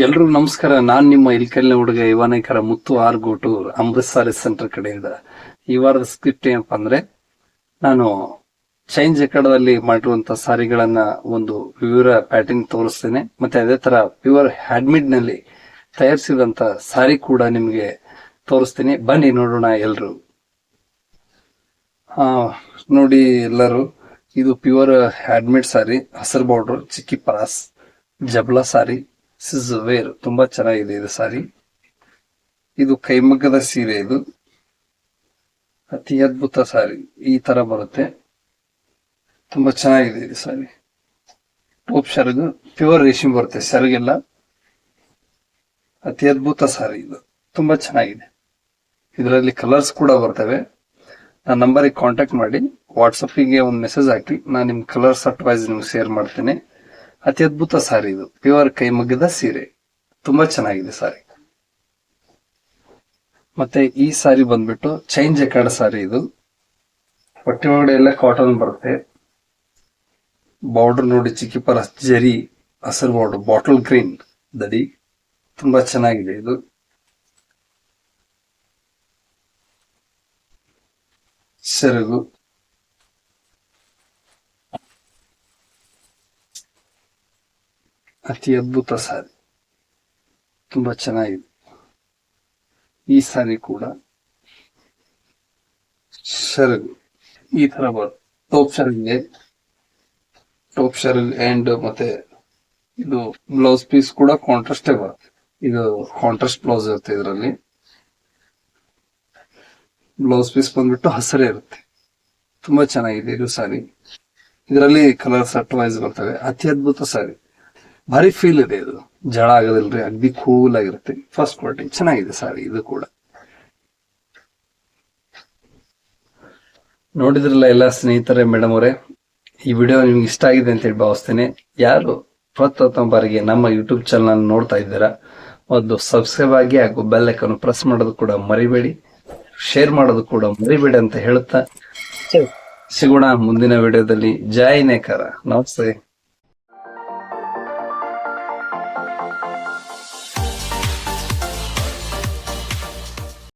ಎಲ್ರಿಗೂ ನಮಸ್ಕಾರ. ನಾನ್ ನಿಮ್ಮ ಇಲ್ಕಲ್ನ ಹುಡುಗ ಯುವನಾಯಕರ ಮುತ್ತು ಆರ್ಗೋಟೂರ್ ಅಮೃತ್ ಸಾರಿ ಸೆಂಟರ್ ಕಡೆಯಿಂದ. ಈ ವಾರದ ಸ್ಕ್ರಿಪ್ಟ್ ಏನಪ್ಪಾ ಅಂದ್ರೆ, ನಾನು ಚೈನ್ ಜಕಡದಲ್ಲಿ ಮಾಡಿರುವಂತ ಸಾರಿಗಳನ್ನ ಒಂದು ವಿವರ ಪ್ಯಾಟರ್ನ್ ತೋರಿಸ್ತೇನೆ. ಮತ್ತೆ ಅದೇ ತರ ಪ್ಯೂರ್ ಹ್ಯಾಂಡ್ಮೇಡ್ ನಲ್ಲಿ ತಯಾರಿಸಿದಂತ ಸಾರಿ ಕೂಡ ನಿಮ್ಗೆ ತೋರಿಸ್ತೀನಿ. ಬನ್ನಿ ನೋಡೋಣ ಎಲ್ರು. ನೋಡಿ ಎಲ್ಲರೂ, ಇದು ಪ್ಯೂರ್ ಹ್ಯಾಂಡ್ಮೇಡ್ ಸಾರಿ, ಹಸಿರು ಬಾರ್ಡರ್, ಚಿಕ್ಕಿ ಪರಾಸ್, ಜಬ್ಲಾ ಸಾರಿ, ವೇರ್. ತುಂಬಾ ಚೆನ್ನಾಗಿದೆ ಇದು ಸಾರಿ. ಇದು ಕೈಮಗ್ಗದ ಸೀರೆ. ಇದು ಅತಿ ಅದ್ಭುತ ಸಾರಿ. ಈ ತರ ಬರುತ್ತೆ, ತುಂಬಾ ಚೆನ್ನಾಗಿದೆ ಇದು ಸಾರಿ. ಟಾಪ್ ಸೆರಗು ಪ್ಯೂರ್ ರೇಷ್ಮೆ ಬರುತ್ತೆ, ಸೆರಗೆಲ್ಲ. ಅತಿ ಅದ್ಭುತ ಸಾರಿ ಇದು, ತುಂಬಾ ಚೆನ್ನಾಗಿದೆ. ಇದರಲ್ಲಿ ಕಲರ್ಸ್ ಕೂಡ ಬರ್ತವೆ. ನನ್ನ ನಂಬರಿಗೆ ಕಾಂಟ್ಯಾಕ್ಟ್ ಮಾಡಿ, ವಾಟ್ಸಪ್ಗೆ ಒಂದು ಮೆಸೇಜ್ ಹಾಕಿ, ನಾನು ನಿಮ್ ಕಲರ್ಸ್ ಅಡ್ವೈಸ್ ನಿಮ್ಗೆ ಶೇರ್ ಮಾಡ್ತೇನೆ. ಅತಿ ಅದ್ಭುತ ಸಾರಿ ಇದು, ಪ್ಯೂರ್ ಕೈಮಗ್ಗದ ಸೀರೆ. ತುಂಬಾ ಚೆನ್ನಾಗಿದೆ ಸಾರಿ. ಮತ್ತೆ ಈ ಸಾರಿ ಬಂದ್ಬಿಟ್ಟು ಚೈನ್ ಜಕಾರ್ಡ್ ಸಾರಿ. ಇದು ಹೊಟ್ಟೆ ಒಳಗಡೆ ಎಲ್ಲ ಕಾಟನ್ ಬರುತ್ತೆ. ಬಾರ್ಡರ್ ನೋಡಿ, ಚಿಕ್ಕಿ ಪರ ಜರಿ, ಹಸಿರು ಬಾರ್ಡರ್, ಬಾಟಲ್ ಗ್ರೀನ್ ದಡಿ. ತುಂಬಾ ಚೆನ್ನಾಗಿದೆ ಇದು. ಸೆರಗು ಅತಿ ಅದ್ಭುತ ಸಾರಿ, ತುಂಬಾ ಚೆನ್ನಾಗಿದೆ ಈ ಸಾರಿ ಕೂಡ. ಸೆರಗು ಈ ತರ ಬರುತ್ತೆ. ಟಾಪ್ ಸೆರಗು ಅಂಡ್ ಮತ್ತೆ ಇದು ಬ್ಲೌಸ್ ಪೀಸ್ ಕೂಡ ಕಾಂಟ್ರಾಸ್ಟ್ ಬರುತ್ತೆ. ಇದು ಕಾಂಟ್ರಾಸ್ಟ್ ಬ್ಲೌಸ್ ಇರುತ್ತೆ. ಇದರಲ್ಲಿ ಬ್ಲೌಸ್ ಪೀಸ್ ಬಂದ್ಬಿಟ್ಟು ಹಸಿರೇ ಇರುತ್ತೆ. ತುಂಬಾ ಚೆನ್ನಾಗಿದೆ ಇದು ಸಾರಿ. ಇದರಲ್ಲಿ ಕಲರ್ಸ್ ಅಟ್ವೈಸ್ ಬರ್ತವೆ. ಅತಿ ಅದ್ಭುತ ಸಾರಿ, ಭಾರಿ ಫೀಲ್ ಇದೆ. ಇದು ಜಳ ಆಗೋದಿಲ್ರಿ, ಅಗ್ದಿ ಕೂಲ್ ಆಗಿರುತ್ತೆ. ಫಸ್ಟ್ ಕ್ವಾಲಿಟಿ ಚೆನ್ನಾಗಿದೆ ಸಾರಿ ಇದು ಕೂಡ. ನೋಡಿದ್ರಲ್ಲ ಎಲ್ಲ ಸ್ನೇಹಿತರೆ, ಮೇಡಮ್ ಅವರೇ, ಈ ವಿಡಿಯೋ ನಿಮ್ಗೆ ಇಷ್ಟ ಆಗಿದೆ ಅಂತ ಹೇಳಿ ಭಾವಿಸ್ತೇನೆ. ಯಾರು ಪ್ರಥಮ ಬಾರಿಗೆ ನಮ್ಮ ಯೂಟ್ಯೂಬ್ ಚಾನಲ್ ನೋಡ್ತಾ ಇದ್ದೀರಾ, ಒಂದು ಸಬ್ಸ್ಕ್ರೈಬ್ ಆಗಿ ಹಾಗೂ ಬೆಲ್ ಐಕಾನ್ ಪ್ರೆಸ್ ಮಾಡೋದು ಕೂಡ ಮರಿಬೇಡಿ, ಶೇರ್ ಮಾಡೋದು ಕೂಡ ಮರಿಬೇಡಿ ಅಂತ ಹೇಳುತ್ತಾ ಸಿಗೋಣ ಮುಂದಿನ ವಿಡಿಯೋದಲ್ಲಿ. ಜೈ ನೇಕಾರ. ನಮಸ್ತೆ.